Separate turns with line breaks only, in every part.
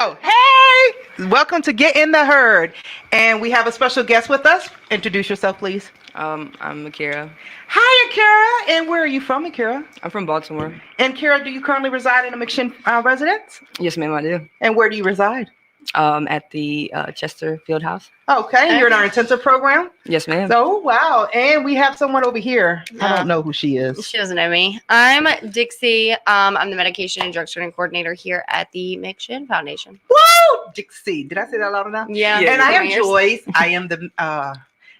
Oh, hey! Welcome to Get in the Herd. And we have a special guest with us. Introduce yourself, please.
I'm Akira.
Hi, Akira. And where are you from, Akira?
I'm from Baltimore.
And Akira, do you currently reside in a McShin residence?
Yes, ma'am, I do.
And where do you reside?
At the Chester Field House.
Okay, and you're in our intensive program?
Yes, ma'am.
So, wow. And we have someone over here. I don't know who she is.
She doesn't know me. I'm Dixie. I'm the medication and drug screening coordinator here at the McShin Foundation.
Woo! Dixie. Did I say that loud enough?
Yeah.
And I am Joyce. I am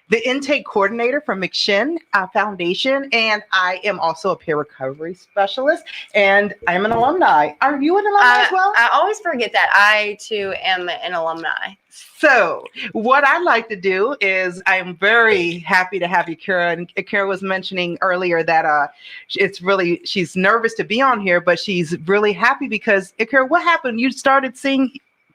the intake coordinator from McShin Foundation, and I am also a peer recovery specialist, and I am an alumni. Are you an alumni as well?
I always forget that I, too, am an alumni.
So what I like to do is I'm very happy to have Akira. And Akira was mentioning earlier that she's nervous to be on here, but she's really happy because, Akira, what happened? You started seeing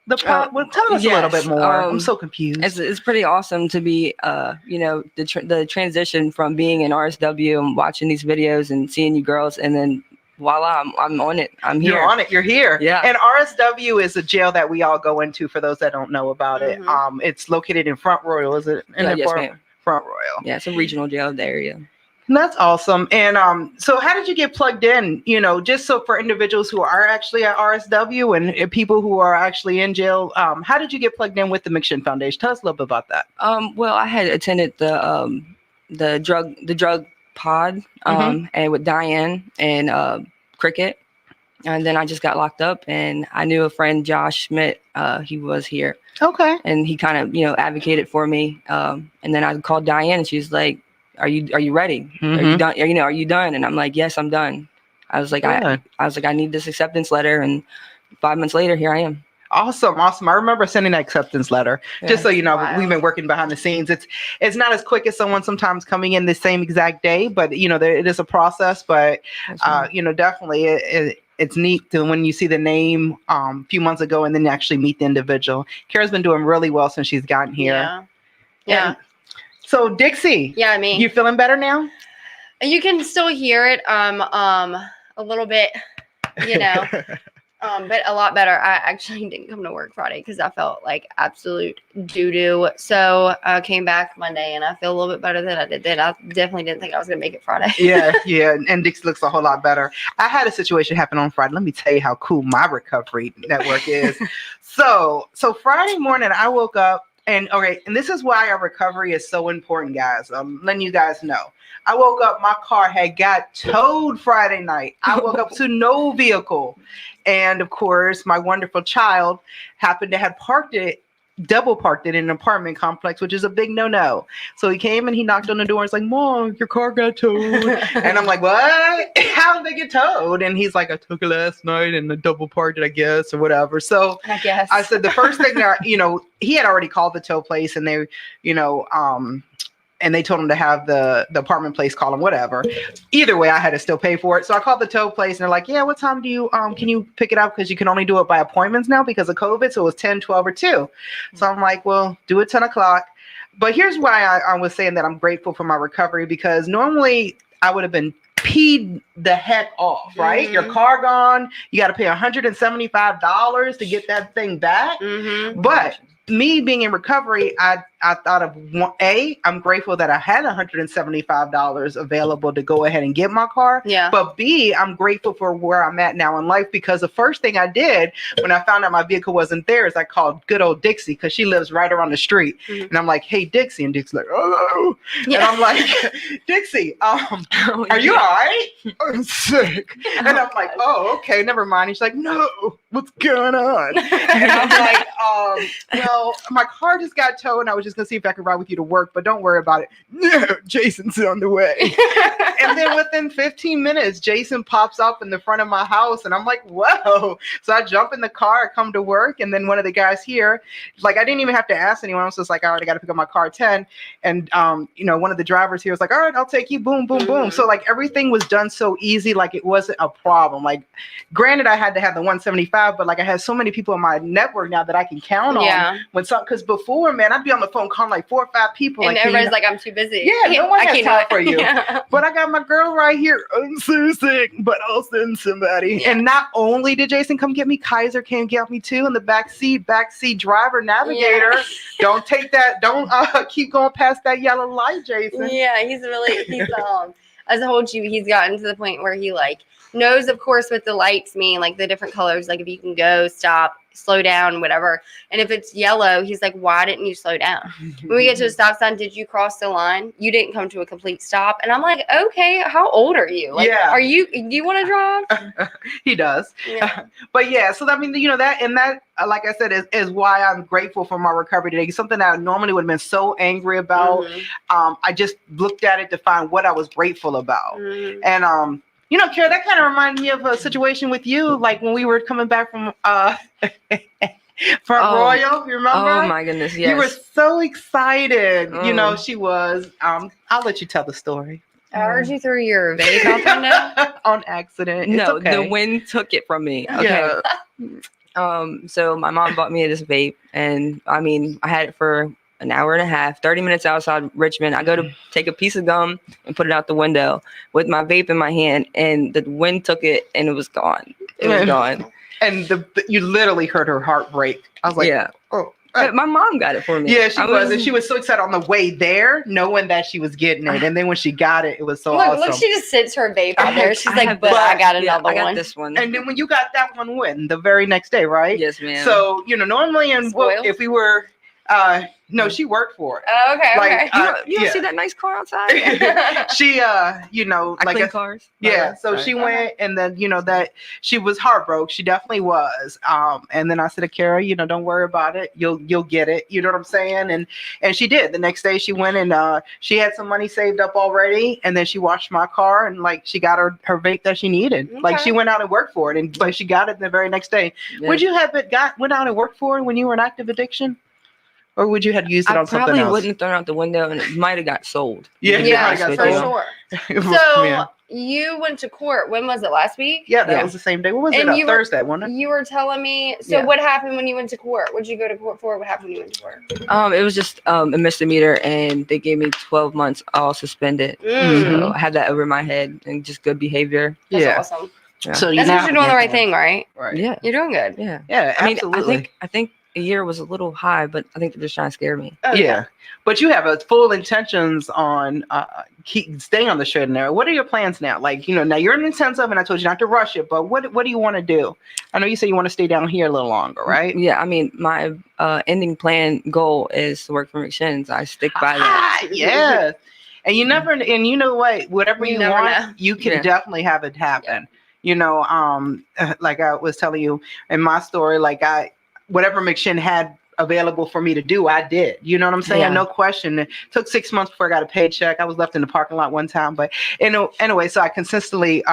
the pod? Well, tell us a little bit more. I'm so confused.
It's pretty awesome to be, the transition from being in RSW and watching these videos and seeing you girls, and then voila, I'm on it. I'm here.
You're on it. You're here.
Yeah.
And RSW is a jail that we all go into. For those that don't know about it, it's located in Front Royal. Is it?
Yes, ma'am.
Front Royal.
Yeah, it's a regional jail in the area.
That's awesome. And so how did you get plugged in? Just so for individuals who are actually at RSW and people who are actually in jail, how did you get plugged in with the McShin Foundation? Tell us a little bit about that.
Well, I had attended the drug pod and with Diane and Cricket, and then I just got locked up, and I knew a friend, Josh Schmidt. He was here.
Okay.
And he kind of advocated for me. And then I called Diane, and she's like, Are you ready? Are you done? Are you done? And I'm like, yes, I'm done. I was like, I need this acceptance letter, and 5 months later, here I am.
Awesome. I remember sending that acceptance letter. Just so you know, we've been working behind the scenes. It's not as quick as someone sometimes coming in the same exact day, but it is a process. But definitely it's neat when you see the name a few months ago and then you actually meet the individual. Kara's been doing really well since she's gotten here.
Yeah.
So Dixie, you feeling better now?
You can still hear it a little bit, but a lot better. I actually didn't come to work Friday because I felt like absolute doo-doo. So I came back Monday and I feel a little bit better than I did then. I definitely didn't think I was going to make it Friday.
Yeah. And Dixie looks a whole lot better. I had a situation happen on Friday. Let me tell you how cool my recovery network is. So Friday morning I woke up. And this is why our recovery is so important, guys. I'm letting you guys know. I woke up, my car had got towed Friday night. I woke up to no vehicle. And of course, my wonderful child happened to have double parked it in an apartment complex, which is a big no-no. So he came and he knocked on the door and was like, Mom, your car got towed. And I'm like, what? How did they get towed? And he's like, I took it last night and I double parked it, I guess, or whatever. So I said the first thing that, he had already called the tow place and they, and they told him to have the apartment place call him, whatever. Either way, I had to still pay for it. So I called the tow place and they're like, yeah, what time do you, can you pick it up? Because you can only do it by appointments now because of COVID. So it was 10, 12, or 2. So I'm like, well, do it 10 o'clock. But here's why I was saying that I'm grateful for my recovery, because normally I would have been peed the heck off, right? Your car gone. You got to pay $175 to get that thing back. But me being in recovery, I thought of I'm grateful that I had $175 available to go ahead and get my car.
Yeah.
But B, I'm grateful for where I'm at now in life, because the first thing I did when I found out my vehicle wasn't there is I called good old Dixie, because she lives right around the street. And I'm like, hey, Dixie. And Dixie's like, oh. And I'm like, Dixie, are you all right? I'm sick. And I'm like, oh, okay, never mind. He's like, no, what's going on? And I'm like, well, my car just got towed and I was just going to see if I could ride with you to work, but don't worry about it. No, Jason's on the way. And then within 15 minutes, Jason pops up in the front of my house and I'm like, whoa. So I jump in the car, I come to work, and then one of the guys here, like, I didn't even have to ask anyone. I was just like, I already got to pick up my car at 10. And, one of the drivers here was like, all right, I'll take you. Boom, boom, boom. So like everything was done so easy. Like it wasn't a problem. Like granted, I had to have the 175, but like I have so many people in my network now that I can count on because before, man, I'd be on the phone calling like 4 or 5 people.
And
like,
everybody's like, I'm too busy.
Yeah, no one has time for you. But I got my girl right hear, I'm so sick, but I'll send somebody.
Yeah.
And not only did Jason come get me, Kaiser came get me too in the backseat driver, navigator.
Yeah.
Don't take that. Don't keep going past that yellow light, Jason.
Yeah, he's as I told you, he's gotten to the point where he like knows, of course, what the lights mean, like the different colors, like if you can go, stop, slow down, whatever. And if it's yellow, he's like, why didn't you slow down? When we get to a stop sign, did you cross the line? You didn't come to a complete stop. And I'm like, okay, how old are you? Like,
Yeah.
do you want to drive?
He does.
Yeah.
But yeah, so I mean, that like I said, is why I'm grateful for my recovery today. Something that I normally would have been so angry about.
Mhm.
I just looked at it to find what I was grateful about.
Mhm.
And Kara, that kind of reminded me of a situation with you, like when we were coming back from Royal, you remember?
Oh my goodness, yes.
You were so excited.
Oh.
She was. I'll let you tell the story.
I heard you threw your vape out the window.
On accident. It's
No,
okay.
the wind took it from me. Okay.
Yeah.
So my mom bought me this vape, and I mean, I had it for an hour and a half, 30 minutes outside Richmond. I go to take a piece of gum and put it out the window with my vape in my hand, and the wind took it, and it was gone. It was gone.
And you literally heard her heart break. I was like,
yeah.
Oh.
But my mom got it for me.
Yeah, she was. And she was so excited on the way there, knowing that she was getting it. And then when she got it, it was so awesome.
Look, she just sits her vape out there. She's
I
like, but I got another one.
I got this one.
And then when you got that one, the very next day, right?
Yes, ma'am.
So, normally if we were, no, she worked for it.
Oh, okay,
Like,
okay.
You don't see that nice car outside?
She,
I
like
clean cars.
yeah. So
Sorry.
she went, and then that she was heartbroken. She definitely was. And then I said to Kara, don't worry about it. You'll get it. You know what I'm saying? And she did. The next day she went and she had some money saved up already, and then she washed my car and like she got her vape that she needed.
Okay.
Like she went out and worked for it, and like she got it the very next day.
Yeah.
Would you have went out and worked for it when you were in active addiction? Or would you have used it
I
on something
probably
else?
wouldn't have thrown out the window, and it might have got sold.
Yeah,
Yeah,
got
for
sold.
sure. So
Yeah.
you went to court. When was it? Last week?
Yeah, that
Yeah.
was the same day. What was
And
it?
you were-
Thursday, wasn't it?
You were telling me. So
Yeah.
what happened when you went to court? What'd you go to court for? What happened when you went to court?
It was just a misdemeanor, and they gave me 12 months all suspended.
Mhm.
So I had that over my head, and just good behavior.
That's
Yeah.
awesome.
Yeah.
So
That's because you're doing the right thing, right?
Right.
Yeah,
You're doing good.
yeah.
Yeah,
I mean,
absolutely.
I think a year was a little high, but I think they're just trying to scare me.
Oh,
yeah. But you have a full intentions on keep staying on the straight and narrow. What are your plans now? Like, now you're in intensive, and I told you not to rush it, but what do you want to do? I know you said you want to stay down here a little longer, right?
Yeah, I mean, my ending plan goal is to work for McShin's. I stick by that.
Yeah. And you never, and you know what? Whatever
You
you
never
want,
know.
you can
Yeah.
definitely have it happen. Like I was telling you in my story, like whatever McShin had available for me to do, I did. You know what I'm saying?
Yeah.
No question. It took 6 months before I got a paycheck. I was left in the parking lot one time, but anyway, so I consistently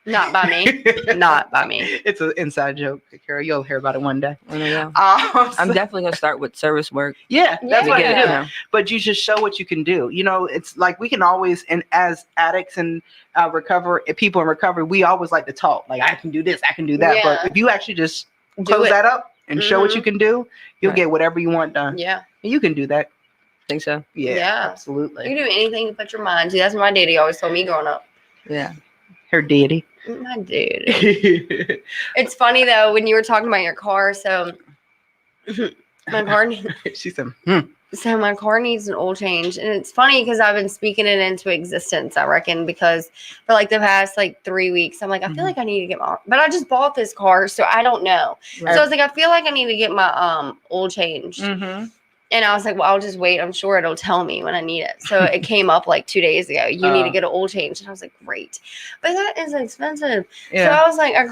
Not by me. Not by me.
It's an inside joke, Kara. You'll hear about it one day.
I don't know.
I'm
I'm definitely gonna start with service work.
yeah, that's
Yeah.
what
to
I
get it.
do.
You know?
But you just show what you can do. It's like we can always, and as addicts and people in recovery, we always like to talk. Like I can do this, I can do that.
Yeah.
But if you actually just
Do
close
it.
that up and show what you can do, you'll
Right.
get whatever you want done.
Yeah.
And you can do that.
Think so?
Yeah,
Yeah. You
absolutely.
can do anything you put your mind to. That's what my daddy always told me growing up.
Yeah.
Her daddy.
My daddy. It's funny though when you were talking about your car. So my car.
She said,
So my car needs an oil change, and it's funny because I've been speaking it into existence. I reckon because for like the past 3 weeks, I'm like, I feel like I need to get but I just bought this car, so I don't know.
Right.
So I was like, I feel like I need to get my oil changed,
mm-hmm.
and I was like, well, I'll just wait. I'm sure it'll tell me when I need it. So it came up 2 days ago. You need to get an oil change, and I was like, great, but that is expensive. So
Yeah.
I was like, I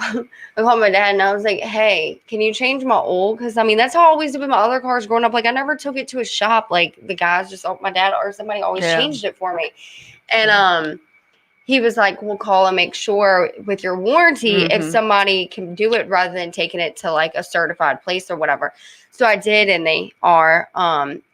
called my dad and I was like, hey, can you change my oil? Because I mean, that's how I always did with my other cars growing up. Like, I never took it to a shop. Like, the guys my dad or somebody always
Yeah.
changed it for me. And he was like, we'll call and make sure with your warranty if
Mhm.
somebody can do it rather than taking it to a certified place or whatever. So I did, and they are.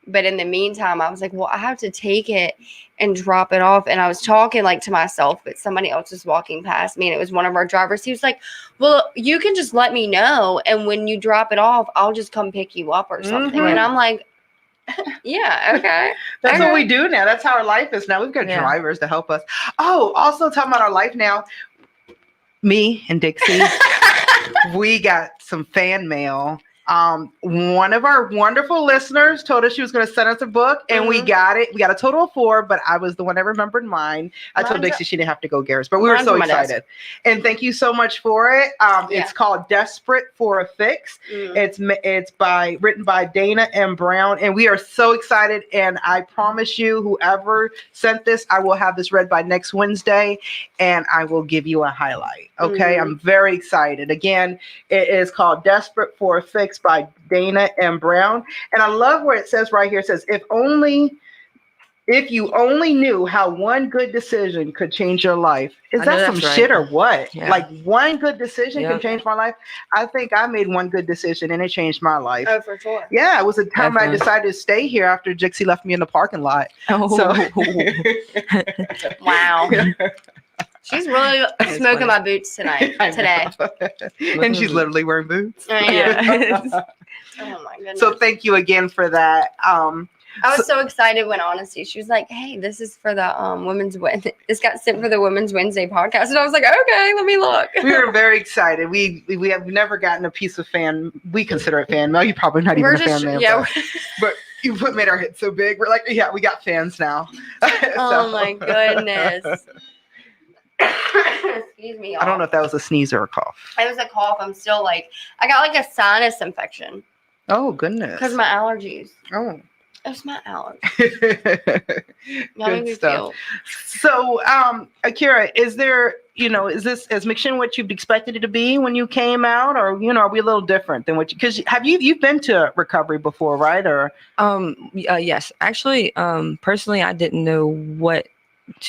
But in the meantime, I was like, well, I have to take it and drop it off. And I was talking to myself, but somebody else was walking past me, and it was one of our drivers. He was like, well, you can just let me know, and when you drop it off, I'll just come pick you up or something.
Mhm.
And I'm like, Yeah, okay.
That's
Okay.
what we do now. That's how our life is now. We've got drivers to help us. Oh, also talking about our life now. Me and Dixie, we got some fan mail. One of our wonderful listeners told us she was going to send us a book, and we got it. We got a total of 4, but I was the one that remembered mine. I told Dixie she didn't have to go get hers, but we were so excited. And thank you so much for it. It's called Desperate for a Fix. It's written by Dana M. Brown, and we are so excited. And I promise you, whoever sent this, I will have this read by next Wednesday, and I will give you a highlight. Okay, I'm very excited. Again, it is called Desperate for a Fix by Dana M. Brown. And I love where it says right here, it says, if you only knew how one good decision could change your life. Is that some shit or what?
Yeah.
Like one good decision can change my life? I think I made one good decision and it changed my life.
Oh, for sure.
Yeah, it was a time I decided to stay here after Dixie left me in the parking lot.
Oh.
So
wow. She's really smoking my boots today.
And she's literally wearing boots.
Yeah. Oh my goodness.
So thank you again for that.
I was so excited when honestly she was like, "Hey, this is for the Women's Wednesday. This got sent for the Women's Wednesday podcast," and I was like, "Okay, let me look."
We were very excited. We have never gotten a piece of fan. We consider it fan mail. You're probably not even a fan mail.
Yeah.
But you made our hit so big. We're like, yeah, we got fans now.
Oh my goodness. Excuse me.
I don't know if that was a sneeze or a cough.
It was a cough. I'm still like, I got like a sinus infection.
Oh goodness.
Because my allergies.
Oh.
It's my allergies.
Good stuff. So, Akira, is this as McShin what you've expected it to be when you came out, or are we a little different than what you? Because you've been to recovery before, right? Or
yes, actually, personally, I didn't know what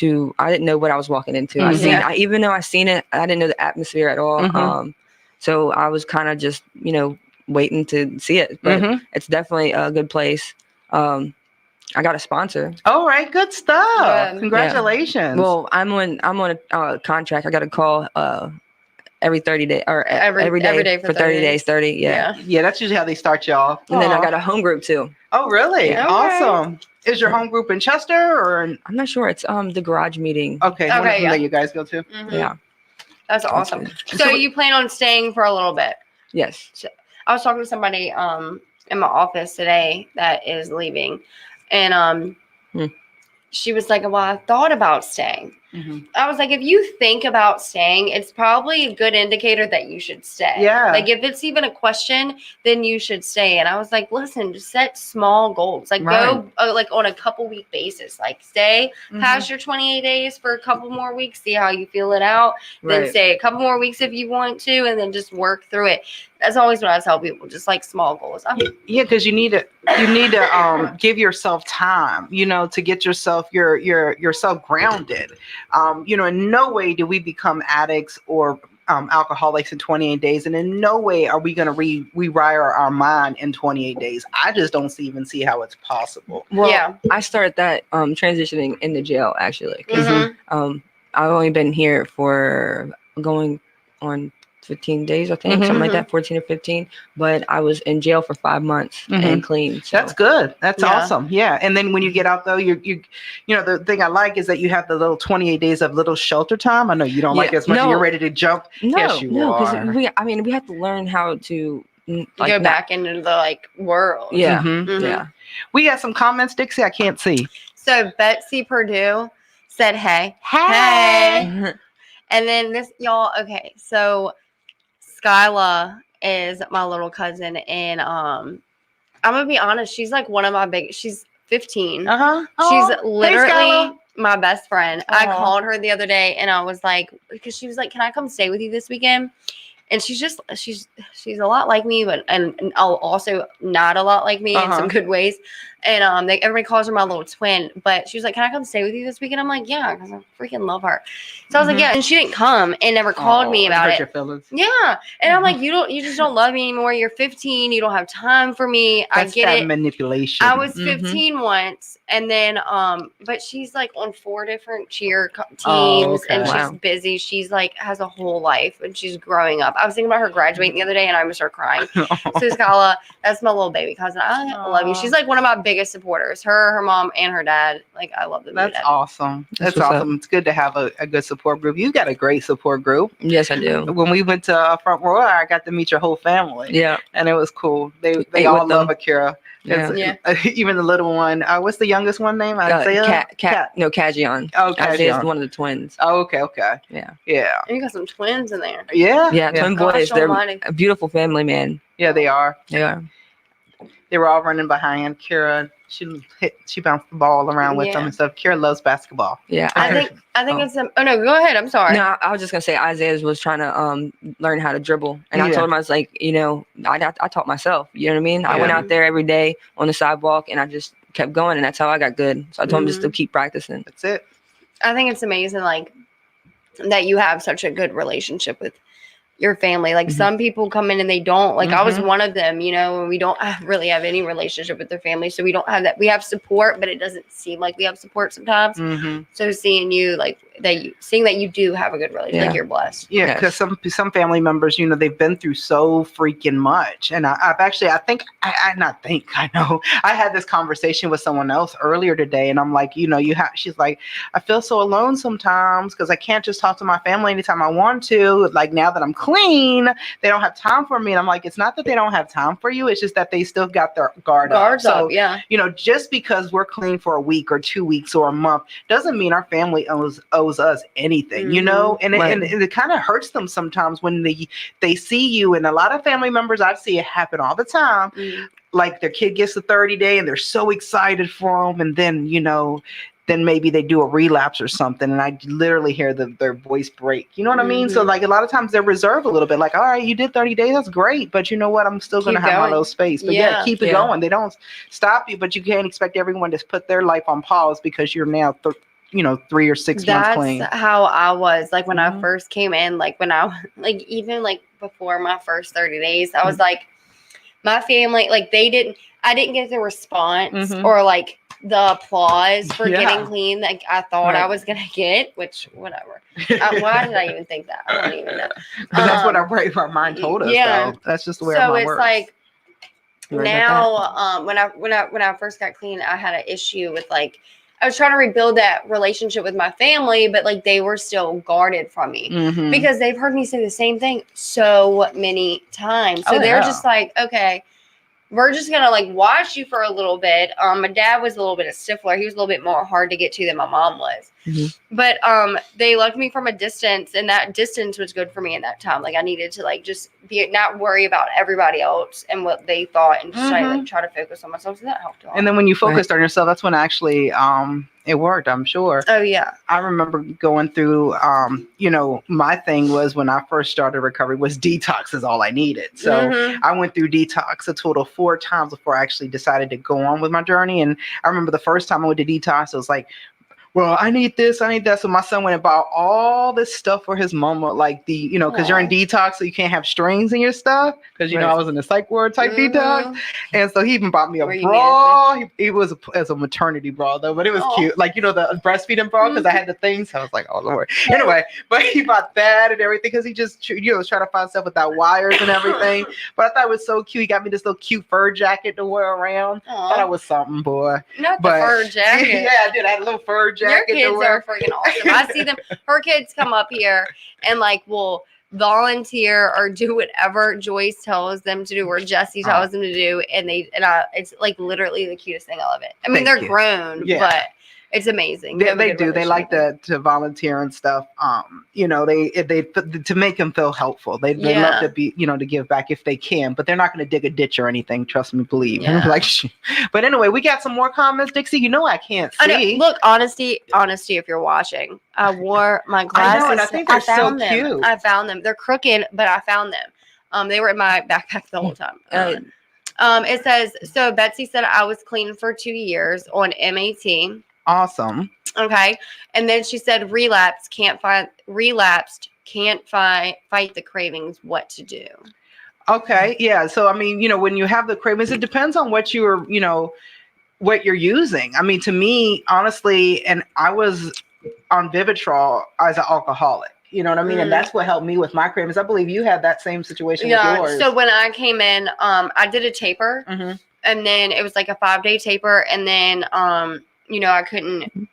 I was walking into. Even though I seen it, I didn't know the atmosphere at all. So I was kind of just waiting to see it, but it's definitely a good place. I got a sponsor.
All right, good stuff. Yeah. Congratulations.
Yeah. Well, I'm on a contract. I got a call every 30 days or every day for 30 days. 30. Yeah.
That's usually how they start y'all.
And then I got a home group too.
Oh, really?
Yeah.
Awesome. Is your home group in Chester or?
I'm not sure. It's the garage meeting.
Okay. That you guys go to.
Yeah.
That's awesome. So you plan on staying for a little bit?
Yes.
So I was talking to somebody in my office today that is leaving, and she was like, well, I thought about staying. I was like, if you think about staying, it's probably a good indicator that you should stay.
Yeah.
Like if it's even a question, then you should stay. And I was like, listen, just set small goals. Like go like on a couple week basis. Like stay past your 28 days for a couple more weeks, see how you feel it out. Then stay a couple more weeks if you want to, and then just work through it. That's always what I tell people, just like small goals.
Because you need to give yourself time, to get yourself yourself grounded. In no way do we become addicts or alcoholics in 28 days, and in no way are we going to rewire our mind in 28 days. I just don't even see how it's possible.
Well, I started that transitioning in the jail actually, because I've only been here for going on 15 days, I think, something like that, 14 or 15. But I was in jail for 5 months and clean. So.
That's good. That's awesome. Yeah. And then when you get out though, you the thing I like is that you have the little 28 days of little shelter time. I know you don't like it as much. You're ready to jump.
No,
yes, you are.
Because we have to learn how to
go back into the world.
Yeah. Yeah.
We got some comments, Dixie. I can't see.
So Betsy Purdue said, hey. And then this, y'all, okay. So Skyla is my little cousin, and I'm gonna be honest, she's like one of my she's 15. She's literally my best friend. I called her the other day and I was like, because she was like, can I come stay with you this weekend? And she's a lot like me, but and also not a lot like me in some good ways. And everybody calls her my little twin. But she was like, "Can I come stay with you this weekend?" I'm like, "Yeah," because I freaking love her. So I was like, "Yeah," and she didn't come and never called me about it.
Your feelings.
Yeah, and I'm like, you just don't love me anymore. You're 15. You don't have time for me.
That's
I get
that
it.
Manipulation.
I was 15 once, and then but she's like on 4 different cheer teams, and she's busy. She's like has a whole life, and she's growing up. I was thinking about her graduating the other day, and I was start crying. So Scala, that's my little baby cousin. I love you. She's like one of my biggest biggest supporters. Her mom, and her dad. Like, I love them.
That's awesome. That's awesome. It's good to have a good support group. You got a great support group.
Yes, I do.
When we went to Front Row, I got to meet your whole family.
Yeah.
And it was cool. They all love Akira.
Yeah.
Even the little one. What's the youngest one name? Isaiah?
No, Kajion.
Oh,
Isaiah's one of the twins.
Oh, okay.
Yeah.
And you got some twins in there.
Yeah.
Twin boys. They're a beautiful family, man.
Yeah, they are.
They are.
They were all running behind Kira. She bounced the ball around with them and stuff. Kira loves basketball.
Yeah.
I think it's oh no, go ahead. I'm sorry.
No, I was just gonna say Isaiah was trying to learn how to dribble. And I told him, I was like, I taught myself. You know what I mean? I went out there every day on the sidewalk and I just kept going, and that's how I got good. So I told him just to keep practicing.
That's it.
I think it's amazing, like, that you have such a good relationship with your family. Like, some people come in and they don't. Like, I was one of them, and we don't really have any relationship with their family. So we don't have that. We have support, but it doesn't seem like we have support sometimes. So seeing you, like, seeing that you do have a good relationship, like, you're blessed.
Yeah, because some family members, they've been through so freaking much. And I know I had this conversation with someone else earlier today, and I'm like, she's like, I feel so alone sometimes because I can't just talk to my family anytime I want to. Like, now that I'm clean, they don't have time for me. And I'm like, it's not that they don't have time for you. It's just that they still got their guards up. So, just because we're clean for a week or 2 weeks or a month doesn't mean our family owes us anything, and it kind of hurts them sometimes when they see you. And a lot of family members, I see it happen all the time. Like, their kid gets the 30 day and they're so excited for them, and then then maybe they do a relapse or something, and I literally hear their voice break. You know what I mean? So, like, a lot of times they're reserved a little bit. Like, all right, you did 30 days, that's great, but you know what? I'm still going to have my little space. But keep it going. They don't stop you, but you can't expect everyone to put their life on pause because you're now 3 or 6 months clean.
That's how I was. Like, when I first came in, like, when I, like, even like before my first 30 days, I was like, my family, like, I didn't get the response or like the applause for getting clean like I thought I was going to get, which, whatever. Why did I even think that? I don't even know.
That's what our mind told us. Yeah. Though. That's just the way our mind works. So it's
like, now, when I first got clean, I had an issue with, like, I was trying to rebuild that relationship with my family, but, like, they were still guarded from me because they've heard me say the same thing so many times. So they're just like, okay, we're just going to, like, watch you for a little bit. My dad was a little bit of stiffler. He was a little bit more hard to get to than my mom was. But they loved me from a distance, and that distance was good for me in that time. Like, I needed to, like, just not worry about everybody else and what they thought, and just try to focus on myself. So that helped a lot.
And then when you focused on yourself, that's when actually it worked, I'm sure.
Oh, yeah.
I remember going through, my thing was when I first started recovery was detox is all I needed. So I went through detox a total of 4 times before I actually decided to go on with my journey. And I remember the first time I went to detox, it was like, well, I need this, I need that. So my son went and bought all this stuff for his mama, like because you're in detox, so you can't have strings in your stuff. Because, I was in a psych ward type detox. And so he even bought me a bra. It was as a maternity bra, though, but it was cute. Like, the breastfeeding bra, because I had the things. So I was like, oh, Lord. Anyway, but he bought that and everything because he just, was trying to find stuff without wires and everything. But I thought it was so cute. He got me this little cute fur jacket to wear around. Thought I was something, boy.
Not the fur jacket.
Yeah, I did. I had a little fur jacket.
Your kids are freaking awesome. I see them. Her kids come up here and, like, will volunteer or do whatever Joyce tells them to do or Jesse tells them to do, and it's, like, literally the cutest thing. I love it. I mean, they're grown, but it's amazing.
They do. They like to volunteer and stuff. They to make them feel helpful. They love to be, to give back if they can, but they're not going to dig a ditch or anything. Trust me, believe. Like, but anyway, we got some more comments, Dixie. I can't see.
I know. Look, honesty. If you're watching, I wore my glasses.
I know, and I think they're so cute.
I found them. They're crooked, but I found them. They were in my backpack the whole time. It says, so Betsy said I was clean for 2 years on MAT.
Awesome.
Okay. And then she said relapsed, can't fight the cravings, what to do.
Okay. Yeah. So, I mean, when you have the cravings, it depends on what you're using. I mean, to me, honestly, and I was on Vivitrol as an alcoholic. You know what I mean? And that's what helped me with my cravings. I believe you had that same situation with yours.
So when I came in, I did a taper. and then it was like a 5-day taper, and then I couldn't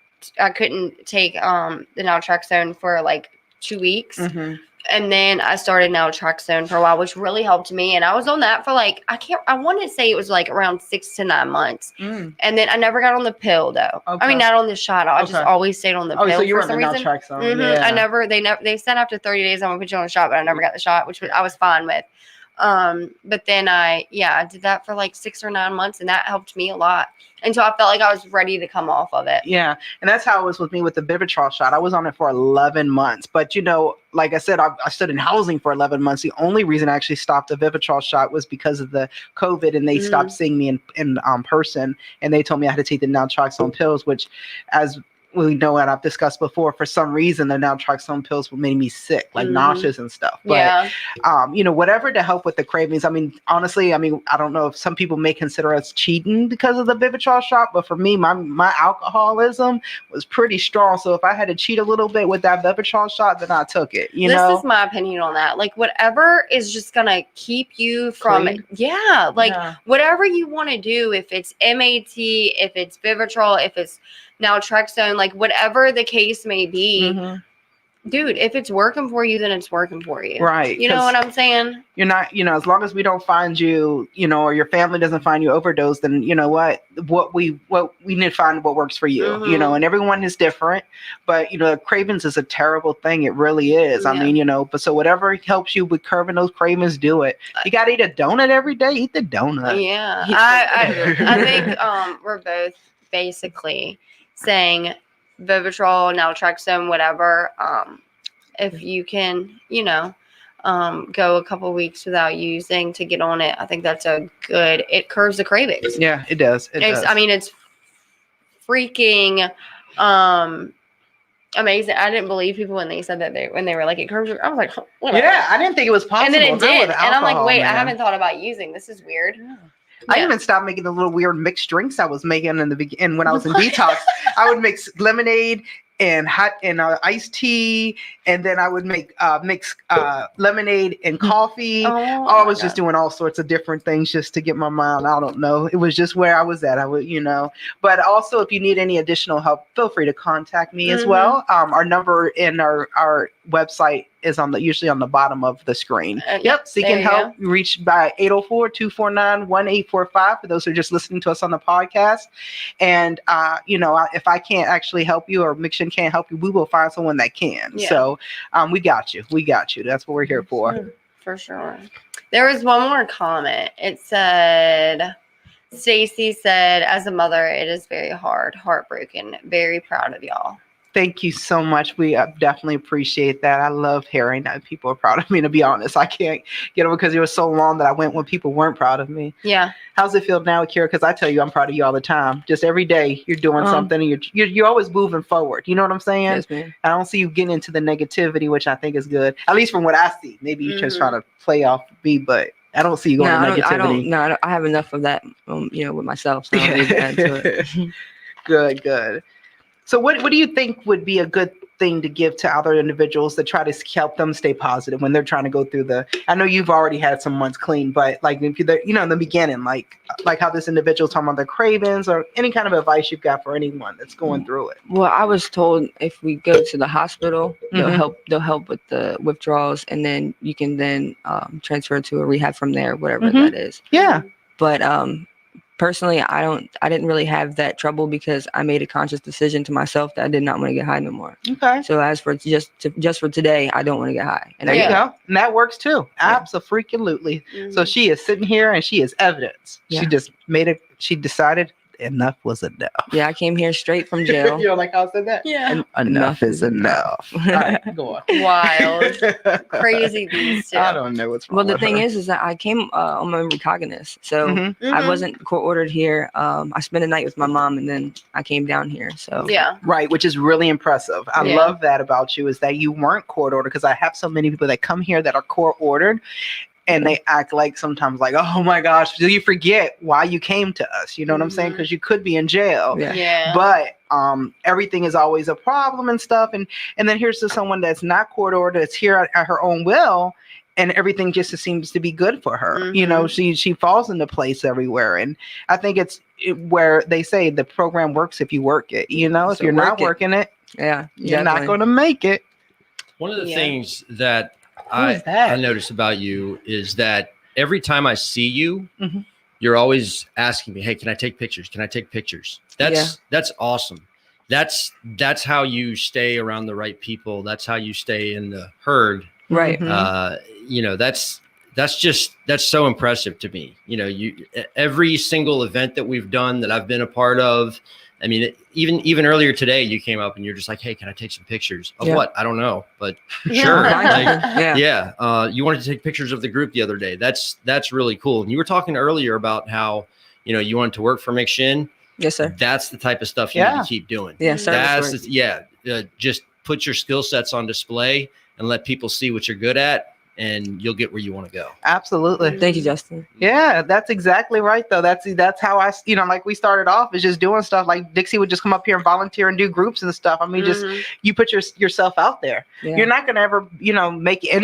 take the naltrexone for like 2 weeks.
Mm-hmm.
And then I started naltrexone for a while, which really helped me. And I was on that for like, I want to say it was like around 6 to 9 months.
Mm.
And then I never got on the pill though.
Okay.
I mean, not on the shot. I just always stayed on the pill
so you
for
were
some
on the
reason.
naltrexone. Yeah.
They said after 30 days I'm gonna put you on the shot, but I never got the shot, which I was fine with. But then I did that for like 6 or 9 months, and that helped me a lot until I felt like I was ready to come off of it.
Yeah. And that's how it was with me with the Vivitrol shot. I was on it for 11 months, but like I said, I stood in housing for 11 months. The only reason I actually stopped the Vivitrol shot was because of the COVID, and they stopped seeing me in person, and they told me I had to take the naltrexone pills, which, as we know, and I've discussed before, for some reason the naltrexone pills made me sick, like nauseous and stuff. But whatever to help with the cravings. I mean, honestly, I don't know if some people may consider us cheating because of the Vivitrol shot, but for me, my alcoholism was pretty strong. So if I had to cheat a little bit with that Vivitrol shot, then I took it. This
is my opinion on that. Like, whatever is just gonna keep you from whatever you want to do. If it's MAT, if it's Vivitrol, if it's naltrexone, like whatever the case may be, dude, if it's working for you, then it's working for you.
Right.
You know what I'm saying?
You're not, as long as we don't find you, or your family doesn't find you overdose, then you know what we need to find what works for you, and everyone is different, but cravings is a terrible thing. It really is. I mean, but so whatever helps you with curbing those cravings, do it. You got to eat a donut every day, eat the donut.
Yeah. I think we're both basically saying Vivitrol, naltrexone, whatever. If you can, go a couple weeks without using to get on it, I think that's it curbs the cravings.
Yeah, it does.
I mean, it's freaking amazing. I didn't believe people when they said that when they were like, it curbs. I was like, whatever.
Yeah, I didn't think it was possible.
And then it did. And I'm like, wait,
man.
I haven't thought about using. This is weird.
Yeah. I even stopped making the little weird mixed drinks I was making in the beginning when I was in detox. I would mix lemonade and iced tea, and then I would mix lemonade and coffee. I was just doing all sorts of different things just to get my mind. I don't know. It was just where I was at. But also, if you need any additional help, feel free to contact me as well. Our number in our website is usually on the bottom of the screen. Seeking help. Reach by 804-249-1845 for those who are just listening to us on the podcast. And if I can't actually help you or Miction can't help you, we will find someone that can. So we got you. That's what we're here for.
For sure. There was one more comment. It said, Stacy said, as a mother, it is very hard, heartbroken, very proud of y'all.
Thank you so much. We definitely appreciate that. I love hearing that people are proud of me. To be honest, I can't get over because it was so long that I went when people weren't proud of me.
Yeah.
How's it feel now, Kira? Because I tell you, I'm proud of you all the time. Just every day, you're doing something, and you're always moving forward. You know what I'm saying?
Yes, ma'am.
I don't see you getting into the negativity, which I think is good. At least from what I see. Maybe you're just trying to play off me, but I don't see you going to negativity.
I have enough of that, with myself. So I don't need to add to it.
Good. So what do you think would be a good thing to give to other individuals to try to help them stay positive when they're trying to go through I know you've already had some months clean, but like if you're in the beginning, like how this individual's talking about their cravings, or any kind of advice you've got for anyone that's going through it.
Well, I was told if we go to the hospital, they'll help with the withdrawals, and then you can then transfer to a rehab from there, whatever that is.
Yeah.
But personally, I didn't really have that trouble because I made a conscious decision to myself that I did not want to get high no more.
Okay.
So as for just for today, I don't want to get high. And
there you go. And that works too. Yeah. Absolutely. So she is sitting here and she is evidence. Yeah. She just she decided enough was enough.
Yeah, I came here straight from jail.
You know, like how I said that?
Yeah.
And enough is enough. All right, go on.
Wild. Crazy these two.
I don't know what's wrong.
Well, the thing is that I came on my recognizance. So I wasn't court ordered here. I spent a night with my mom and then I came down here. So
yeah.
Right, which is really impressive. I love that about you, is that you weren't court ordered, because I have so many people that come here that are court ordered. And they act like sometimes like, oh my gosh, do you forget why you came to us? You know what I'm saying? Because you could be in jail.
Yeah.
But everything is always a problem and stuff. And then here's to someone that's not court ordered, that's here at her own will. everything just seems to be good for her. You know, she falls into place everywhere. And I think where they say the program works if you work it. You know, if you're not working it, you're not going to make it.
One of the things that I notice about you is that every time I see you, you're always asking me, "Hey, can I take pictures? Can I take pictures?" That's awesome. That's how you stay around the right people. That's how you stay in the herd.
Right.
You know, that's so impressive to me. You know, every single event that we've done that I've been a part of. I mean, even earlier today, you came up and you're just like, "Hey, can I take some pictures of what? I don't know, but sure." You wanted to take pictures of the group the other day. That's really cool. And you were talking earlier about how, you know, you wanted to work for McShin.
Yes, sir.
That's the type of stuff you need to keep doing.
Yeah, sir.
Just put your skill sets on display and let people see what you're good at, and you'll get where you want to go.
Absolutely.
Thank you, Justin.
Yeah, that's exactly right, though. That's how I, you know, like we started off is just doing stuff. Like Dixie would just come up here and volunteer and do groups and stuff. I mean, just you put yourself out there. Yeah. You're not going to ever, you know, make it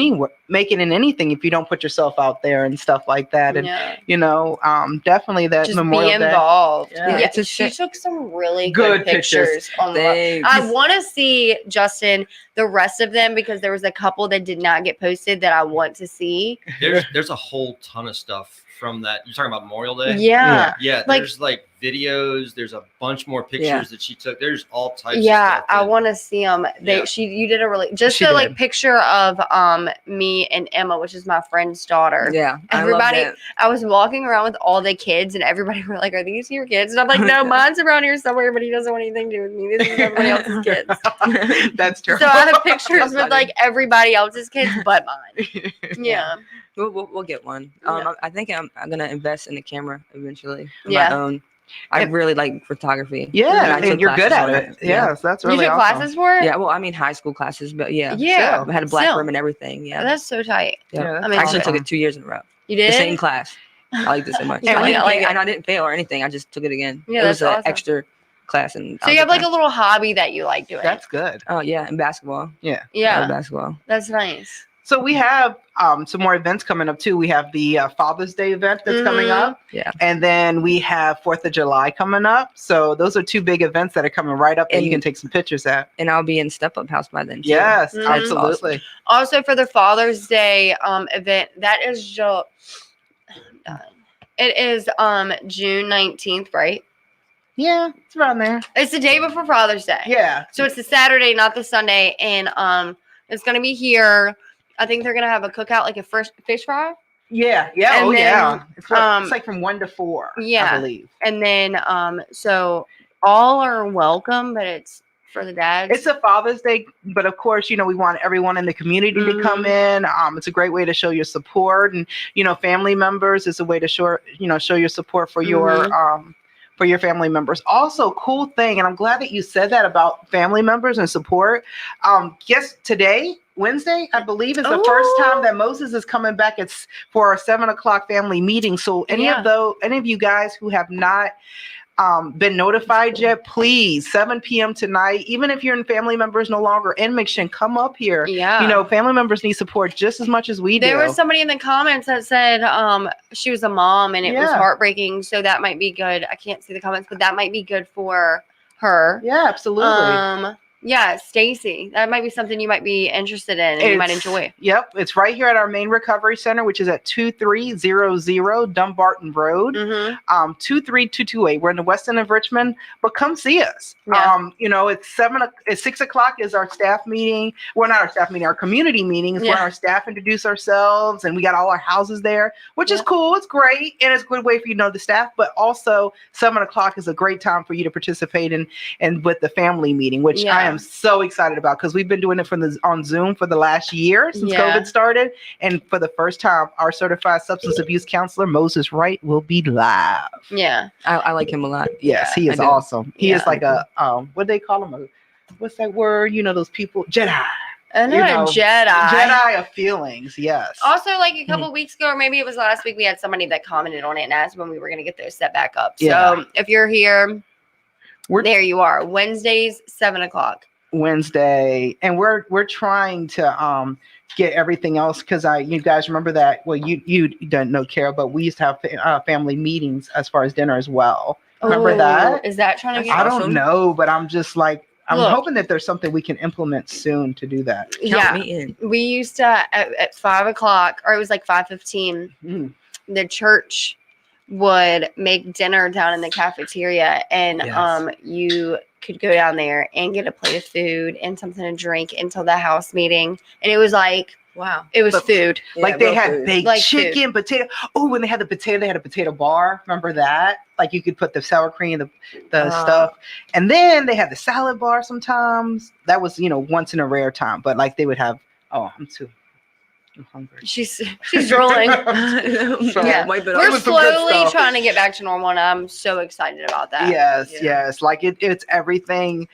in anything if you don't put yourself out there and stuff like that. And you know, definitely that
just
Memorial
be involved.
Day.
Yeah, she took some really good pictures. I want to see, Justin, the rest of them, because there was a couple that did not get posted that I want to see.
There's a whole ton of stuff from that. You're talking about Memorial Day?
Yeah.
There's like videos. There's a bunch more pictures that she took. There's all types of stuff.
Yeah, I want to see them. You did a really like picture of me and Emma, which is my friend's daughter.
Yeah.
Everybody, I was walking around with all the kids and everybody were like, "Are these your kids?" And I'm like, "No, mine's around here somewhere, but he doesn't want anything to do with me. This is everybody else's kids."
That's true.
So I have pictures with like everybody else's kids but mine. Yeah.
We'll get one. I think I'm gonna invest in a camera eventually. My own. I really like photography.
Yeah, and you're good at it. Yes, that's really
awesome. You took classes for it?
Yeah, well, I mean high school classes, but I had a black room and everything. Yeah,
that's so tight.
Yeah, I actually took it 2 years in a row.
You did?
The same class. I liked it so much. And I didn't fail or anything. I just took it again. Yeah, it was an extra class. And
so you have like a little hobby that you like doing.
That's good.
Oh yeah, and basketball.
Yeah.
Basketball.
That's nice.
So we have some more events coming up too. We have the Father's Day event that's coming up.
Yeah.
And then we have 4th of July coming up. So those are 2 big events that are coming right up that you can take some pictures at.
And I'll be in Step Up House by then too.
Yes, absolutely.
Awesome. Also for the Father's Day event, that is it is June 19th, right?
Yeah, it's around there.
It's the day before Father's Day.
Yeah.
So it's the Saturday, not the Sunday. And it's gonna be here. I think they're gonna have a cookout, like a fish fry.
Yeah.
And then,
it's like from 1 to 4.
Yeah,
I believe.
And then so all are welcome, but it's for the dads.
It's a Father's Day, but of course, you know, we want everyone in the community to come in. It's a great way to show your support, and you know, family members is a way to show your support for your family members. Also, cool thing, and I'm glad that you said that about family members and support. Guess today, Wednesday, I believe, is the first time that Moses is coming back. It's for our 7:00 family meeting. So any of you guys who have not been notified yet, please, 7 p.m. tonight, even if your family members no longer in McShin, come up here.
Yeah.
You know, family members need support just as much as we do.
There was somebody in the comments that said she was a mom and it was heartbreaking. So that might be good. I can't see the comments, but that might be good for her.
Yeah, absolutely.
Yeah, Stacy. That might be something you might be interested in and you might enjoy.
Yep. It's right here at our main recovery center, which is at 2300 Dumbarton Road, 23228. We're in the west end of Richmond, but come see us. Yeah. You know, it's 6 o'clock is our staff meeting. Well, not our staff meeting, our community meeting is where our staff introduce ourselves, and we got all our houses there, which is cool. It's great. And it's a good way for you to know the staff, but also 7 o'clock is a great time for you to participate in and with the family meeting, which I am so excited about, because we've been doing it on Zoom for the last year since COVID started. And for the first time, our certified substance abuse counselor, Moses Wright, will be live.
Yeah.
I like him a lot.
Yes, he is awesome. He is like a, what do they call him? What's that word? You know, those people, Jedi.
Another Jedi.
Jedi of feelings, yes.
Also, like a couple weeks ago, or maybe it was last week, we had somebody that commented on it and asked when we were going to get those set back up. So if you're here, there you are. Wednesdays, 7 o'clock.
Wednesday, and we're trying to get everything else because you guys remember that. Well, you don't know, Carol, but we used to have family meetings as far as dinner as well. Remember that?
Is that trying to get?
I don't know, but I'm just like I'm
Look.
hoping that there's something we can implement soon to do that.
Yeah,
me in.
we used to at 5:00, or it was like 5:15.
Mm.
The church would make dinner down in the cafeteria, and
Yes.
you could go down there and get a plate of food and something to drink until the house meeting, and it was like
Wow.
it was
But-
food.
Like
Yeah,
they
real
had
food.
baked
Like
chicken, potato. Oh, when they had the potato, they had a potato bar. Remember that? Like you could put the sour cream, the stuff, and then they had the salad bar. Sometimes that was once in a rare time, but like they would have. Oh, I'm hungry.
She's drooling.
Yeah.
Wipe it
We're
It was some good
slowly
stuff.
trying to get back to normal, and I'm so excited about that.
Yes,
Yeah.
yes. Like it's everything.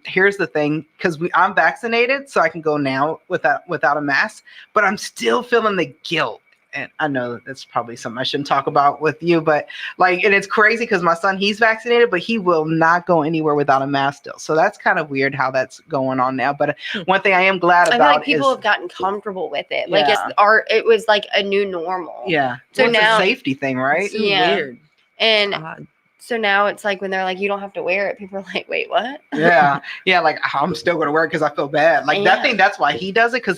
Here's the thing, because I'm vaccinated, so I can go now without a mask, but I'm still feeling the guilt. And I know that's probably something I shouldn't talk about with you, but and it's crazy because my son, he's vaccinated, but he will not go anywhere without a mask still. So that's kind of weird how that's going on now. But one thing I am glad
I feel
about
like people
is,
have gotten comfortable with it. Like
Yeah.
it was like a new normal.
yeah.
So
Well, it's
now-
a safety thing, right?
So
Yeah.
weird.
And
God.
so now it's like when they're like, you don't have to wear it, people are like, wait, what?
Yeah, like I'm still gonna wear it because I feel bad. Like
Yeah.
that thing, that's why he does it, because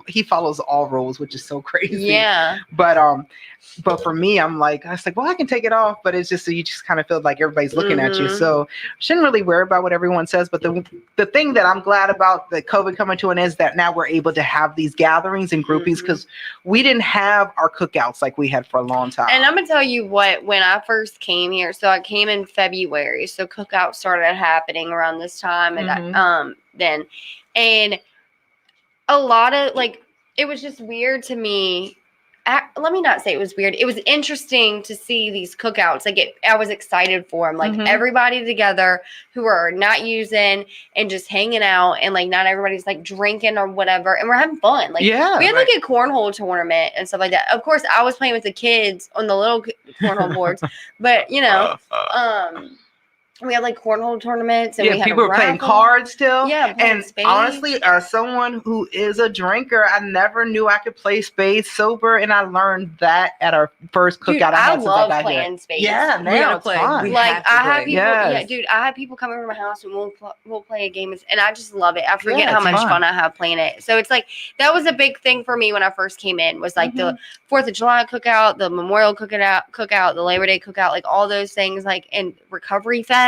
he follows all rules, which is so crazy.
Yeah.
But for me, I was like, well, I can take it off, but it's just so you just kind of feel like everybody's looking at you.
Mhm.
So I shouldn't really worry about what everyone says. But the thing that I'm glad about the COVID coming to an end is that now we're able to have these gatherings and groupies,
Mhm.
because we didn't have our cookouts like we had for a long time.
And I'm gonna tell you what, when I first came here, so I came in February, so cookout started happening around this time, and
Mhm.
then, and a lot of it was just weird to me. Let me not say it was weird. It was interesting to see these cookouts. I was excited for them.
Mhm.
Everybody together who are not using and just hanging out, and not everybody's drinking or whatever, and we're having fun.
Yeah,
we had
right.
a cornhole tournament and stuff like that. Of course, I was playing with the kids on the little cornhole boards, but we had cornhole tournaments, and we had
people were playing
raffle.
cards still.
Yeah, playing
And
spades.
honestly, as someone who is a drinker, I never knew I could play spades sober, and I learned that at our first cookout
Dude,
I
I
had since I
love
got
playing
here.
spades.
Yeah,
We
now
gotta
it's
play.
fun.
We
I
have to
have
play.
people. Yeah,
Yes.
dude, I have people come over to my house and we'll play a game, and I just love it. I forget
Yeah,
how
it's
much
fun.
fun I have playing it. So it's that was a big thing for me when I first came in. Was the 4th of July cookout, the Memorial cookout, the Labor Day cookout, all those things, and Recovery Fest,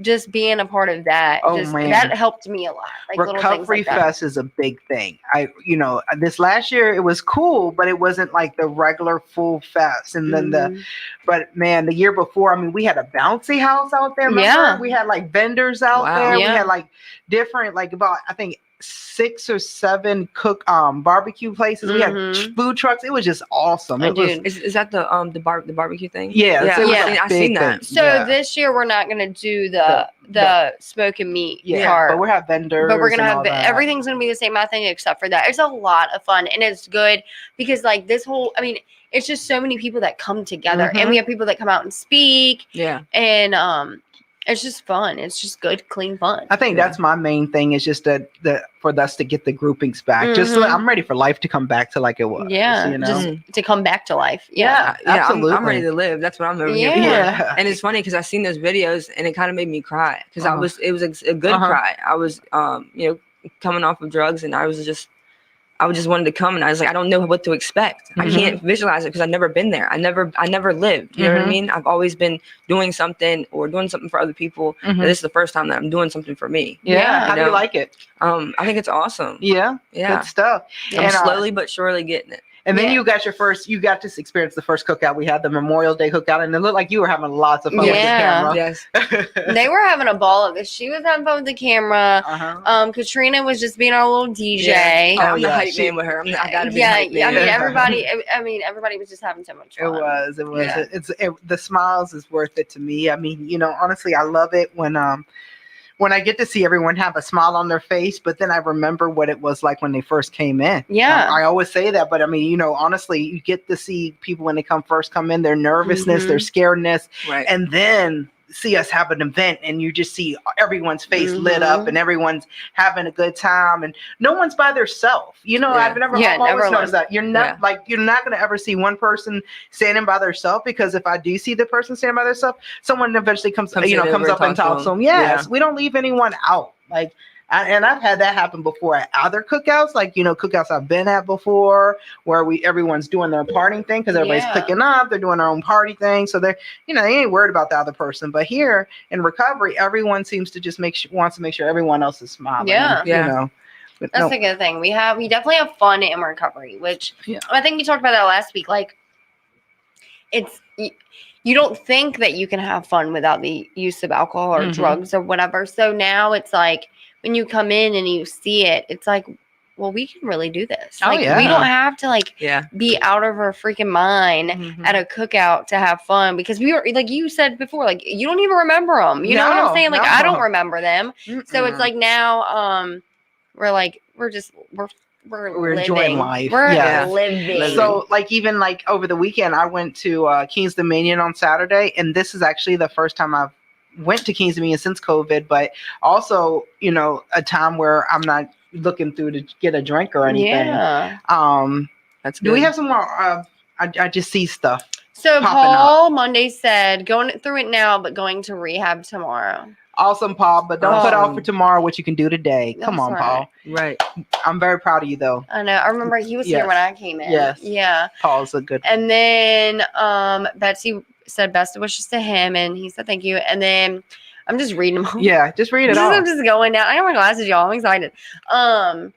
just being a part of that.
Oh, man.
That helped me a lot. Little things
Recovery
like that.
Fest is a big thing. This last year it was cool, but it wasn't like the regular full fest. And then
Mhm.
but man, the year before, we had a bouncy house out there. Remember?
Yeah.
We had vendors out
Wow.
there.
Yeah.
We had different, about, I think, 6 or 7 barbecue places. We had
Mhm.
food trucks. It was just awesome. It was,
Dude.
Is that the barbecue thing?
yeah,
Yeah,
it was
Yeah.
a
I've seen
big
that.
thing.
So
Yeah.
this year we're not gonna do the smoke and meat
Yeah,
part.
but we'll have vendors.
But we're gonna
and
have
all that.
everything's gonna be the same, I think, except for that. It's a lot of fun, and it's good because this whole, it's just so many people that come together, and
Mhm.
we have people that come out and speak,
Yeah.
and it's just fun. It's just good, clean fun.
I think
Yeah.
that's my main thing, is just that for us to get the groupings back. Just
Mhm.
I'm ready for life to come back to like it was.
Yeah,
Just,
to come back to life. Yeah.
Yeah. Absolutely.
I'm ready to live. That's what I'm over here for.
yeah.
And it's funny because I seen those videos and it kind of made me cry because
Uh-huh.
it was a good
Uh-huh.
cry. I was coming off of drugs and I just wanted to come, and I was like, I don't know what to expect. I
Mhm.
can't visualize it because I've never been there. I never lived. You know what I
Mhm.
mean? I've always been doing something for other people.
Mhm.
And this is the first time that I'm doing something for me.
Yeah. How do you
know?
like it?
I think it's awesome.
Yeah.
Yeah.
Good stuff.
I'm
And,
slowly but surely getting it.
And then
Yeah.
you got to experience the first cookout. We had the Memorial Day cookout, and it looked like you were having lots of fun
Yeah.
Yes.
with the camera.
They were having a ball of this. She was having fun with the camera.
Uh-huh.
Katrina was just being our little DJ.
Yeah. I'm
yeah,
the hype
she-
man with her. I gotta be
Yeah,
hype man.
I mean,
Yeah.
everybody was just having so much
It
fun.
was.
Yeah.
The smiles is worth it to me. Honestly, I love it when I get to see everyone have a smile on their face, but then I remember what it was like when they first came in.
Yeah.
I always say that, but honestly, you get to see people when they come in, their nervousness, their scaredness,
Right.
and then see us have an event and you just see everyone's face lit up and everyone's having a good time and no one's by themselves. You know, I've always noticed that. You're not you're not going to ever see one person standing by themselves, because if I do see the person standing by themselves, someone eventually comes up and talks to them. Yes, we don't leave anyone out. Like, and I've had that happen before at other cookouts, like, cookouts I've been at before, where everyone's doing their partying thing, because everybody's clicking up, they're doing their own party thing, so they're, they ain't worried about the other person. But here in recovery, everyone seems to just wants to make sure everyone else is smiling.
That's a good thing. We definitely have fun in recovery, which I think we talked about that last week. Like, you don't think that you can have fun without the use of alcohol or drugs or whatever. So now it's like, when you come in and you see it, it's like, well, we can really do this. Like, we don't have to be out of our freaking mind at a cookout to have fun, because we were, like you said before, like, you don't even remember them. You know what I'm saying? Like, I don't remember them. So it's like now, we're
enjoying life.
We're living.
So even over the weekend, I went to King's Dominion on Saturday, and this is actually the first time I've went to King's Dominion since COVID, but also, a time where I'm not looking through to get a drink or anything.
That's good.
Do we have some more? I just see stuff.
So Paul Monday said, going through it now, but going to rehab tomorrow.
Awesome, Paul, but don't put off for tomorrow what you can do today. Come on, Paul.
Right.
I'm very proud of you, though.
I know. I remember he was here when I came in.
Yes.
Yeah.
Paul's a good.
And then Betsy said best wishes to him, and he said thank you. And then I'm just reading them all.
Yeah, just read it all.
I'm just going down. I got my glasses, y'all. I'm excited. And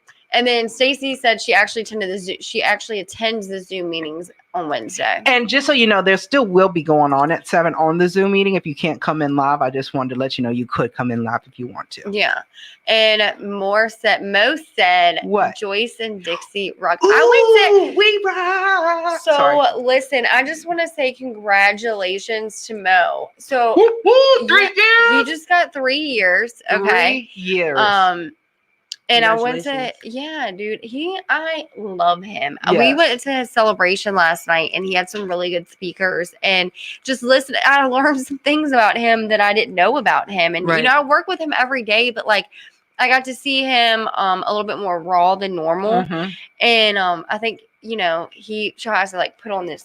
then Stacy said she actually attends the Zoom meetings on Wednesday.
And just so you know, there still will be going on at 7 on the Zoom meeting. If you can't come in live, I just wanted to let you know you could come in live if you want to.
Yeah. And Mo said
what?
Joyce and Dixie rock.
We rock.
So listen, I just want to say congratulations to Mo. So
3 years.
He just got 3 years. Okay.
3 years.
And I went to, dude, I love him. Yes. We went to his celebration last night, and he had some really good speakers, and just listen, I learned some things about him that I didn't know about him. And, I work with him every day, but I got to see him a little bit more raw than normal. And I think, he tries to put on this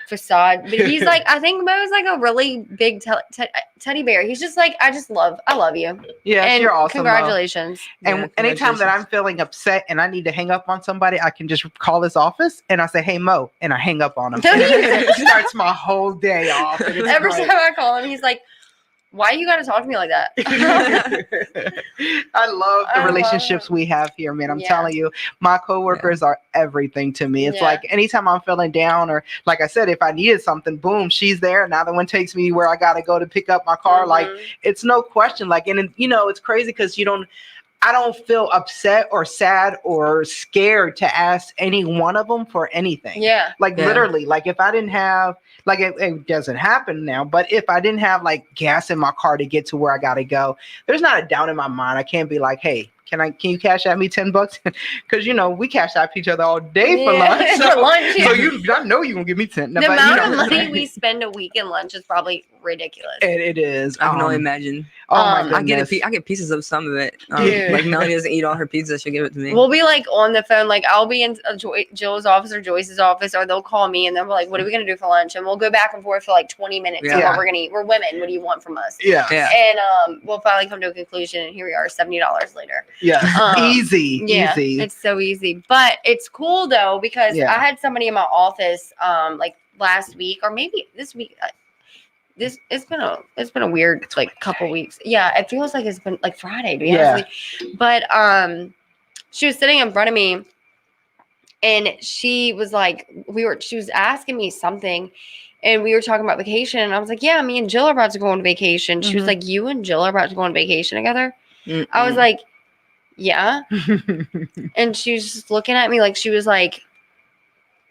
facade, but he's I think Mo's a really big teddy bear. He's just I love you.
Yeah,
and
you're awesome.
Congratulations.
And anytime that I'm feeling upset and I need to hang up on somebody, I can just call his office and I say, "Hey Mo," and I hang up on him. It starts my whole day off.
Every time I call him, he's like, "Why you got to talk to me like that?"
I love the relationships we have here, man. I'm telling you, my coworkers are everything to me. It's anytime I'm feeling down, or like I said, if I needed something, boom, she's there. Another one takes me where I got to go to pick up my car. It's no question. And it's crazy because I don't feel upset or sad or scared to ask any one of them for anything.
Yeah.
Literally, if I didn't have, it doesn't happen now, but if I didn't have gas in my car to get to where I got to go, there's not a doubt in my mind. I can't be like, "Hey, can you cash out me $10?" Because we cash out each other all day for lunch.
For lunch,
so I know you're gonna give me 10.
The amount of money we spend a week in lunch is probably ridiculous.
It is.
I can only imagine.
Oh my goodness.
I get pieces of some of it. Melanie doesn't eat all her pizza. She'll give it to me.
We'll be on the phone. I'll be in Jill's office or Joyce's office, or they'll call me and they'll be like, "What are we gonna do for lunch?" And we'll go back and forth for 20 minutes on what we're gonna eat. We're women. What do you want from us?
Yeah.
And we'll finally come to a conclusion. And here we are, $70 later.
Yeah. Easy.
It's so easy. But it's cool though, because I had somebody in my office last week, or maybe this week. It's been a weird couple weeks. Yeah, it feels like it's been Friday, to be honest with you. But she was sitting in front of me, and she was she was asking me something, and we were talking about vacation, and I was like, "Yeah, me and Jill are about to go on vacation." She was like, "You and Jill are about to go on vacation together?" I was like, "Yeah." And she was just looking at me like she was like,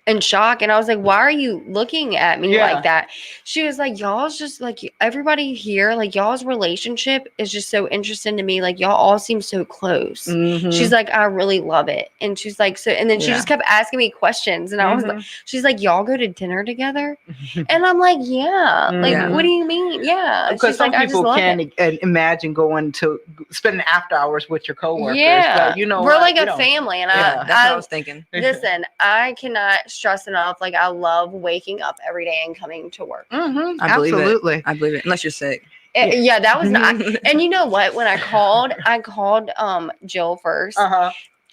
in shock. And I was like, why are you looking at me
Yeah.
like that? She was like, y'all's just like, everybody here, like y'all's relationship is just so interesting to me. Like y'all all seem so close.
Mhm.
She's like, I really love it. And she's like, so, and then she
Yeah.
just kept asking me questions. And I was like, she's like, y'all go to dinner together? And I'm like, yeah. Like,
Mhm.
what do you mean? Yeah.
Because
She's
some
like, I just
people
love
can't
it.
imagine going to spending after hours with your coworkers.
Yeah.
But you know,
we're
what?
like
You
a
don't-
family. And
Yeah.
That's what I was thinking.
listen, I cannot stress enough. Like, I love waking up every day and coming to work.
Mhm.
I believe
Absolutely.
it. I believe it. Unless you're sick.
Yeah, that was not. And you know what? When I called Jill first,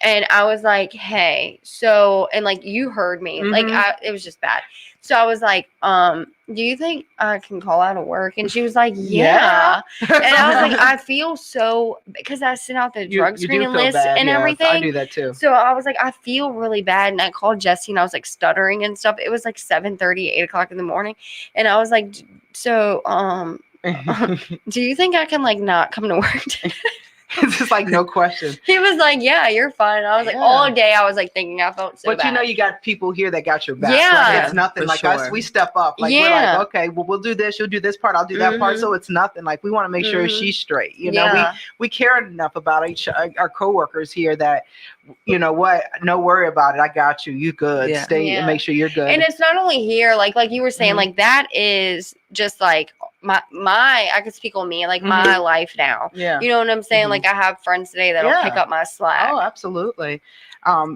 and I was like, "Hey, so," and like you heard me, like it was just bad. So I was like, "Do you think I can call out of work?" And she was like, "Yeah." And I was like, "I feel so," because I sent out the drug screening list and everything.
I do that too.
So I was like, I feel really bad. And I called Jesse and I was like stuttering and stuff. It was like 7:30, 8 o'clock in the morning. And I was like, so, do you think I can like not come to work today?
It's just like no question.
He was like, yeah, you're fine. And I was like, all day I was like thinking I felt so
but
bad.
you know, you got people here that got your back.
Yeah.
Like, it's nothing
For
like us.
sure.
We step up. Like we're like, okay, well, we'll do this. You'll do this part. I'll do that part. So it's nothing. Like we want to make sure she's straight. You know, we care enough about our coworkers here that, you know what, no worry about it. I got you. You good.
Yeah.
Stay and make sure you're good.
And it's not only here, like you were saying, like that is just like my I could speak on me, like my life now.
Yeah.
You know what I'm saying? Like I have friends today that'll pick up my slack.
Oh, absolutely.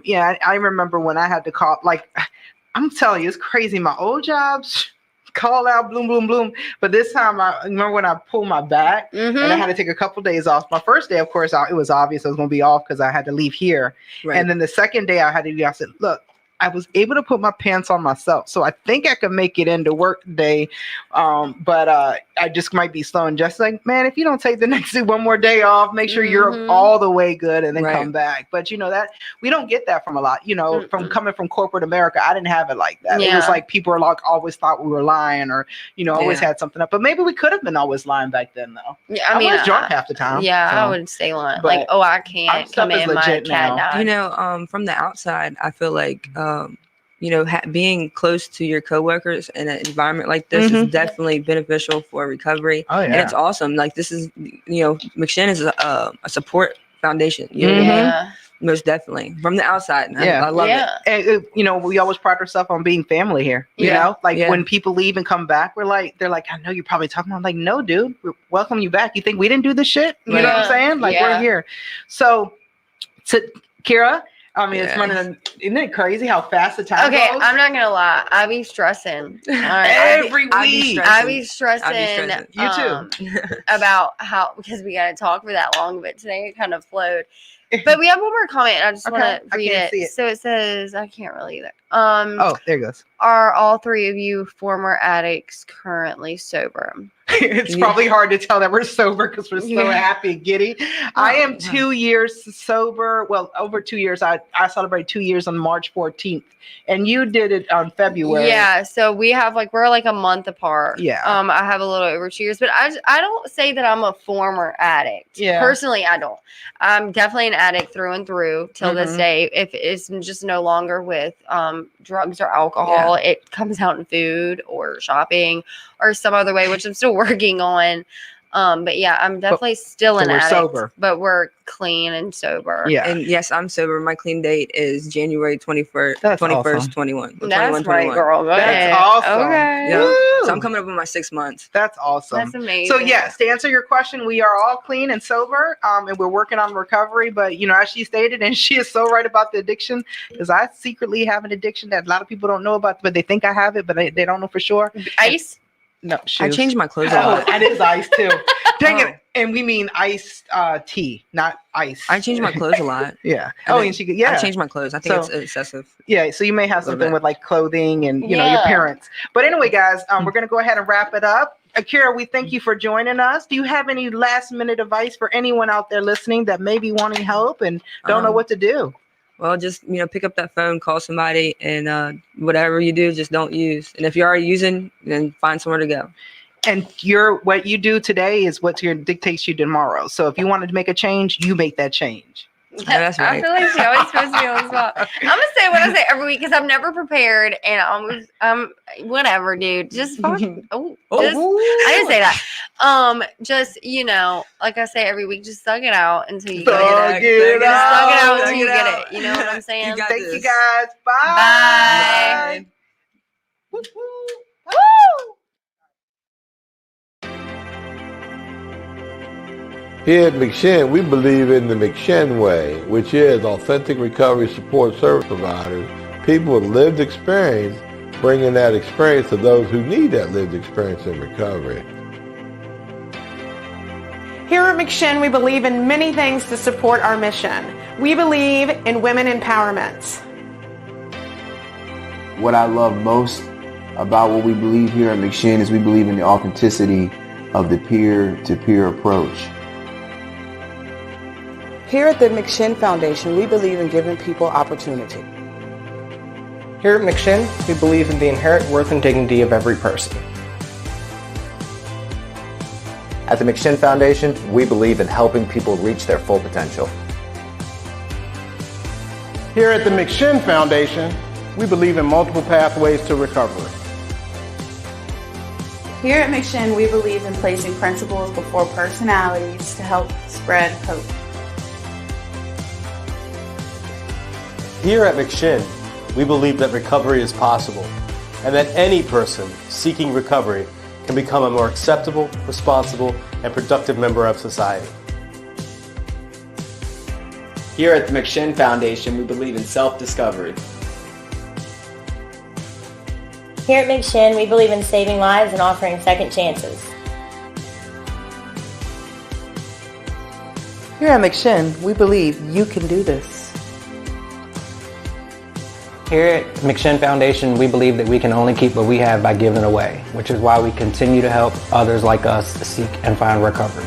Yeah, I remember when I had to call, like, I'm telling you, it's crazy. My old jobs, call out, bloom, bloom, bloom. But this time, I remember when I pulled my back and I had to take a couple days off. My first day, of course, it was obvious I was going to be off because I had to leave here. Right. And then the second day I had to leave, I said, look, I was able to put my pants on myself. So I think I could make it into work today. But I just might be slow. And just like, man, if you don't take the next one more day off, make sure you're all the way good and then come back. But you know that we don't get that from a lot, you know, from coming from corporate America. I didn't have it like that. It was like people are like always thought we were lying or, you know, always had something up. But maybe we could have been always lying back then though.
Yeah,
I mean, was drunk half the time.
Yeah, so. I would stay lying. Like, oh, I can't come in, my cat died.
You know, from the outside, I feel like you know, being close to your coworkers in an environment like this is definitely beneficial for recovery. Oh, yeah. And it's awesome. Like this is, you know, McShin is a support foundation. You know what I mean? Most definitely from the outside. I love it.
And, you know, we always pride ourselves on being family here. You know, like when people leave and come back, they're like, I know you're probably talking about. I'm like, no, dude, we welcome you back. You think we didn't do this shit? You know what I'm saying? Like we're here. So, Kira. I mean, it's running. Isn't it crazy how fast the time goes?
Okay, I'm not gonna lie. I be stressing
every week.
I be stressing.
You too.
About how, because we got to talk for that long, but today it kind of flowed. But we have one more comment. I just want to read it. So it says, I can't really either.
Oh, there it goes.
Are all three of you former addicts currently sober?
It's probably hard to tell that we're sober because we're so happy and giddy. I am 2 years sober. Well, over 2 years. I celebrated 2 years on March 14th. And you did it on February.
Yeah. So we have we're like a month apart.
Yeah.
I have a little over 2 years, but I don't say that I'm a former addict. Yeah. Personally, I don't. I'm definitely an addict through and through till this day. If it's just no longer with drugs or alcohol, it comes out in food or shopping or some other way, which I'm still working on. But yeah, I'm definitely still an addict, sober. But we're clean and sober.
Yeah. And yes, I'm sober. My clean date is January 21st, 21.
That's right, girl. Go ahead.
That's awesome.
Okay.
Yeah. So I'm coming up on my 6 months.
That's awesome.
That's amazing.
So yes, to answer your question, we are all clean and sober, and we're working on recovery. But you know, as she stated, and she is so right about the addiction, because I secretly have an addiction that a lot of people don't know about, but they think I have it, but they don't know for sure.
Ice.
No, shoes.
I changed my clothes a lot.
That is ice too. Dang it. And we mean iced tea, not ice.
I change my clothes a lot.
Yeah.
And I changed my clothes. I think it's excessive.
Yeah. So you may have something with like clothing and you know your parents. But anyway, guys, we're gonna go ahead and wrap it up. Akira, we thank you for joining us. Do you have any last minute advice for anyone out there listening that may be wanting help and don't know what to do?
Well, just, you know, pick up that phone, call somebody, and whatever you do, just don't use. And if you're already using, then find somewhere to go.
And what you do today is what dictates you tomorrow. So if you wanted to make a change, you make that change.
That's right.
I feel like she always puts me on the spot. I'm gonna say what I say every week because I'm never prepared and whatever, dude. Just fuck. I didn't say that. Just like I say every week, just thug it out until you get it.
Thug it
Just thug it out
out.
until you get it. You know what I'm saying?
You got
Thank you
this.
guys. Bye.
Bye.
Woo, woo.
Woo!
Here at McShin, we believe in the McShin way, which is authentic recovery support service providers, people with lived experience, bringing that experience to those who need that lived experience in recovery.
Here at McShin, we believe in many things to support our mission. We believe in women empowerment.
What I love most about what we believe here at McShin is we believe in the authenticity of the peer-to-peer approach.
Here at the McShin Foundation, we believe in giving people opportunity.
Here at McShin, we believe in the inherent worth and dignity of every person.
At the McShin Foundation, we believe in helping people reach their full potential.
Here at the McShin Foundation, we believe in multiple pathways to recovery.
Here at McShin, we believe in placing principles before personalities to help spread hope.
Here at McShin, we believe that recovery is possible and that any person seeking recovery can become a more acceptable, responsible, and productive member of society.
Here at the McShin Foundation, we believe in self-discovery.
Here at McShin, we believe in saving lives and offering second chances.
Here at McShin, we believe you can do this.
Here at McShin Foundation, we believe that we can only keep what we have by giving away, which is why we continue to help others like us seek and find recovery.